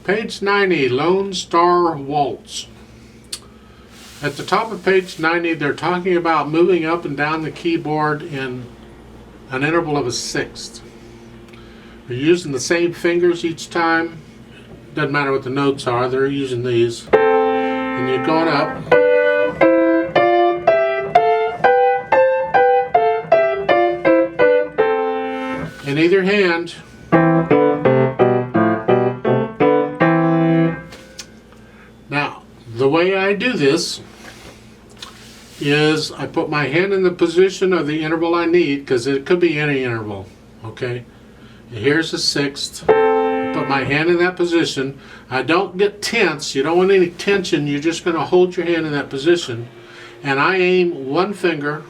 Page 90, Lone Star Waltz. At the top of page 90, they're talking about moving up and down the keyboard in an interval of a sixth. You're using the same fingers each time. Doesn't matter what the notes are, they're using these. And you're going up. In either hand. Now, the way I do this is I put my hand in the position of the interval I need, because it could be any interval, okay? Here's a sixth. I put my hand in that position. I don't get tense. You don't want any tension. You're just going to hold your hand in that position. And I aim one finger.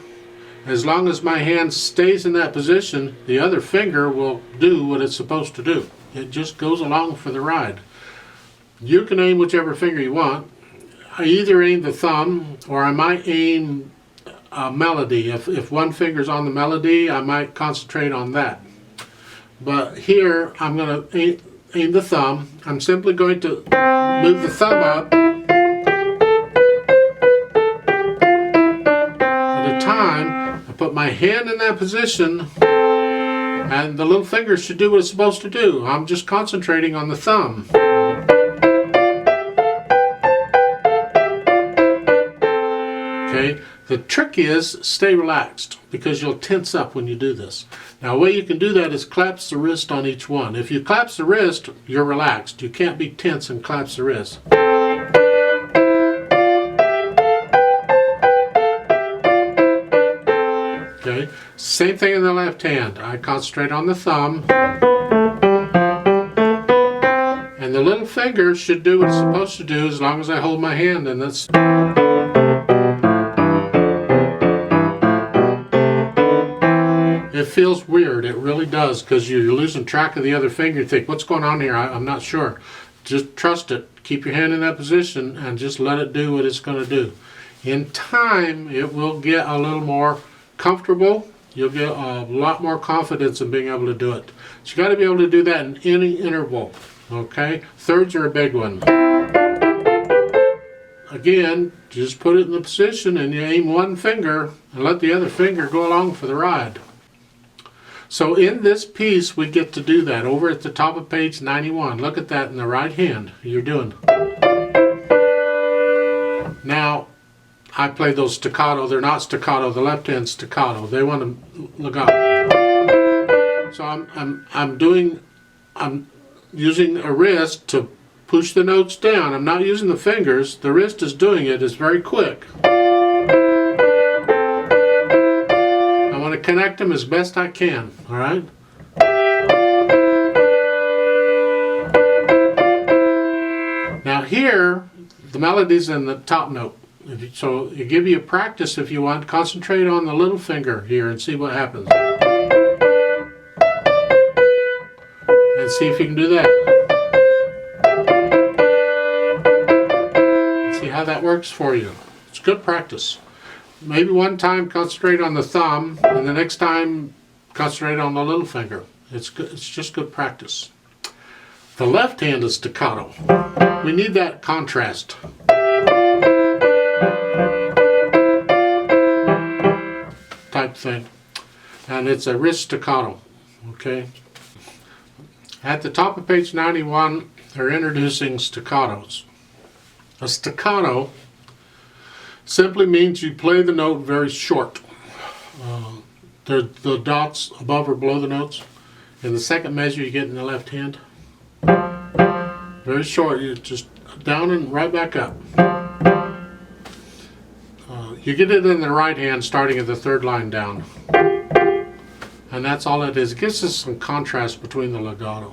As long as my hand stays in that position, the other finger will do what it's supposed to do. It just goes along for the ride. You can aim whichever finger you want. I either aim the thumb, or I might aim a melody. If one finger's on the melody, I might concentrate on that. But here, I'm going to aim the thumb. I'm simply going to move the thumb up at a time. I put my hand in that position, and the little finger should do what it's supposed to do. I'm just concentrating on the thumb. Okay, the trick is stay relaxed, because you'll tense up when you do this. Now, a way you can do that is collapse the wrist on each one. If you collapse the wrist, you're relaxed. You can't be tense and collapse the wrist. Okay, same thing in the left hand. I concentrate on the thumb. And the little finger should do what it's supposed to do as long as I hold my hand in this. It feels weird, it really does, because you're losing track of the other finger. You think, what's going on here? I'm not sure. Just trust it. Keep your hand in that position and just let it do what it's going to do. In time, it will get a little more comfortable. You'll get a lot more confidence in being able to do it. So you got to be able to do that in any interval. Okay? Thirds are a big one. Again, just put it in the position and you aim one finger and let the other finger go along for the ride. So in this piece, we get to do that over at the top of page 91. Look at that in the right hand. You're doing. Now, I play those staccato. They're not staccato. The left hand's staccato. They want to legato. So I'm using a wrist to push the notes down. I'm not using the fingers. The wrist is doing it. It's very quick. I want to connect them as best I can, all right? Now here, the melody's in the top note. So it give you a practice if you want. Concentrate on the little finger here and see what happens. And see if you can do that. See how that works for you. It's good practice. Maybe one time concentrate on the thumb, and the next time concentrate on the little finger. It's good. It's just good practice. The left hand is staccato. We need that contrast. Type thing. And it's a wrist staccato. Okay. At the top of page 91, they're introducing staccatos. A staccato simply means you play the note very short. The dots above or below the notes. In the second measure you get in the left hand. Very short, you just down and right back up. You get it in the right hand starting at the third line down. And that's all it is. It gives us some contrast between the legato.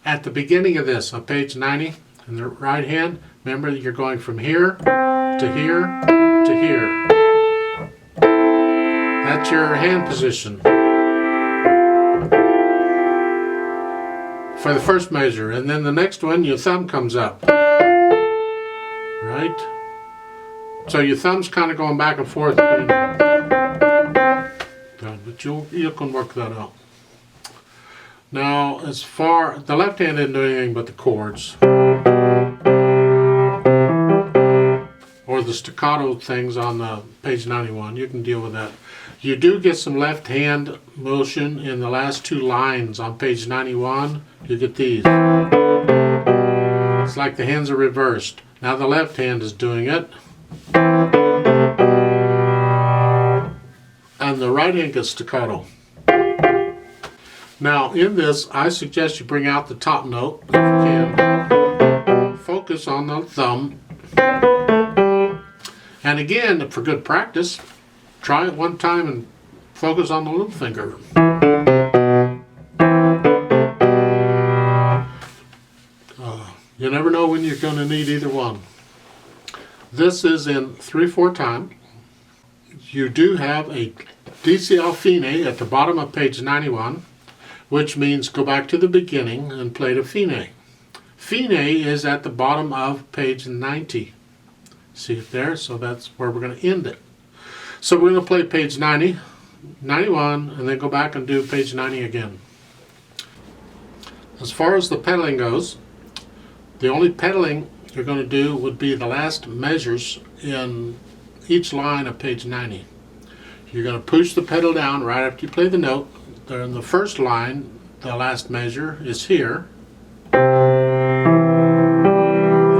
At the beginning of this, on page 90, in the right hand, remember that you're going from here to here to here. That's your hand position for the first measure, and then the next one your thumb comes up, right? So your thumb's kind of going back and forth, but you can work that out. Now, as far the left hand didn't do anything but the chords. for the staccato things on the page 91. You can deal with that. You do get some left hand motion in the last two lines on page 91. You get these. It's like the hands are reversed. Now the left hand is doing it. And the right hand gets staccato. Now in this, I suggest you bring out the top note if you can. Focus on the thumb. And again, for good practice, try it one time and focus on the little finger. You never know when you're going to need either one. This is in 3/4 time. You do have a DCL fine at the bottom of page 91, which means go back to the beginning and play the fine. Fine is at the bottom of page 90. See it there? So that's where we're going to end it. So we're going to play page 90, 91, and then go back and do page 90 again. As far as the pedaling goes, the only pedaling you're going to do would be the last measures in each line of page 90. You're going to push the pedal down right after you play the note. There in the first line, the last measure is here. And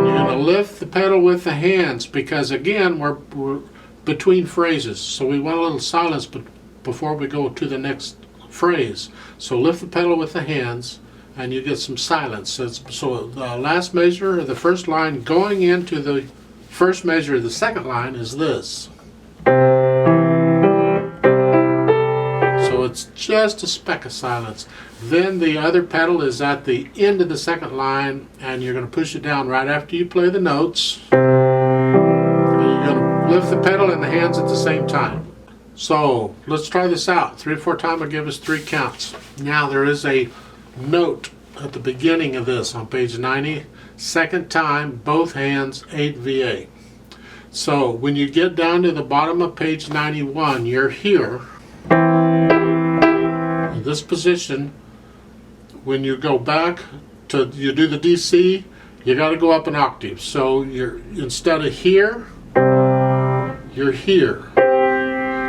you're going to lift the pedal with the hands because again, we're between phrases. So we want a little silence before we go to the next phrase. So lift the pedal with the hands and you get some silence. So the last measure of the first line going into the first measure of the second line is this. So it's just a speck of silence. Then the other pedal is at the end of the second line and you're going to push it down right after you play the notes. And you're going to lift the pedal and the hands at the same time. So let's try this out. 3/4 time will give us 3 counts. Now there is a note at the beginning of this on page 90. Second time, both hands, 8 VA. So when you get down to the bottom of page 91, you're here in this position. When you go back to you do the DC, you got to go up an octave. So you're instead of here, you're here.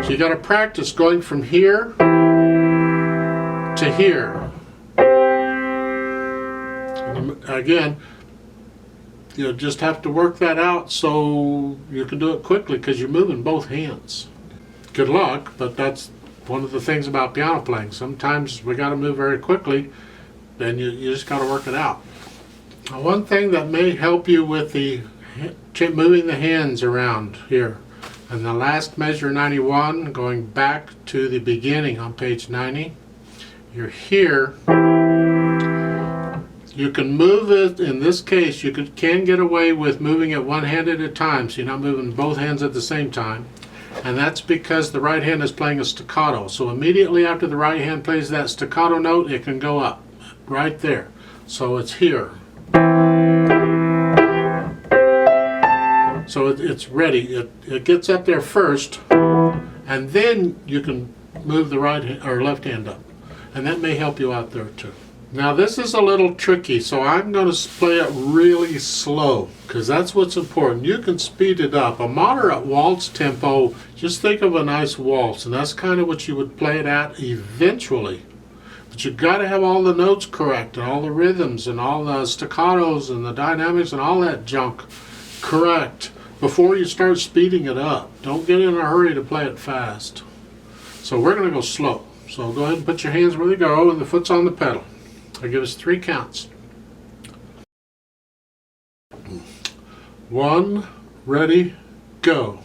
So you got to practice going from here to here. Again, you just have to work that out so you can do it quickly because you're moving both hands. Good luck, but that's one of the things about piano playing. Sometimes we got to move very quickly, then you just got to work it out. Now, one thing that may help you with the moving the hands around here, and the last measure 91, going back to the beginning on page 90, you're here. You can move it, in this case, you can get away with moving it one hand at a time, so you're not moving both hands at the same time. And that's because the right hand is playing a staccato. So immediately after the right hand plays that staccato note, it can go up, right there. So it's here. So it's ready. It gets up there first, and then you can move the right hand, or left hand up. And that may help you out there too. Now this is a little tricky, so I'm going to play it really slow because that's what's important. You can speed it up. A moderate waltz tempo, just think of a nice waltz, and that's kind of what you would play it at eventually. But you've got to have all the notes correct and all the rhythms and all the staccatos and the dynamics and all that junk correct before you start speeding it up. Don't get in a hurry to play it fast. So we're going to go slow. So go ahead and put your hands where they go and the foot's on the pedal. I'll give us 3 counts. 1, ready, go.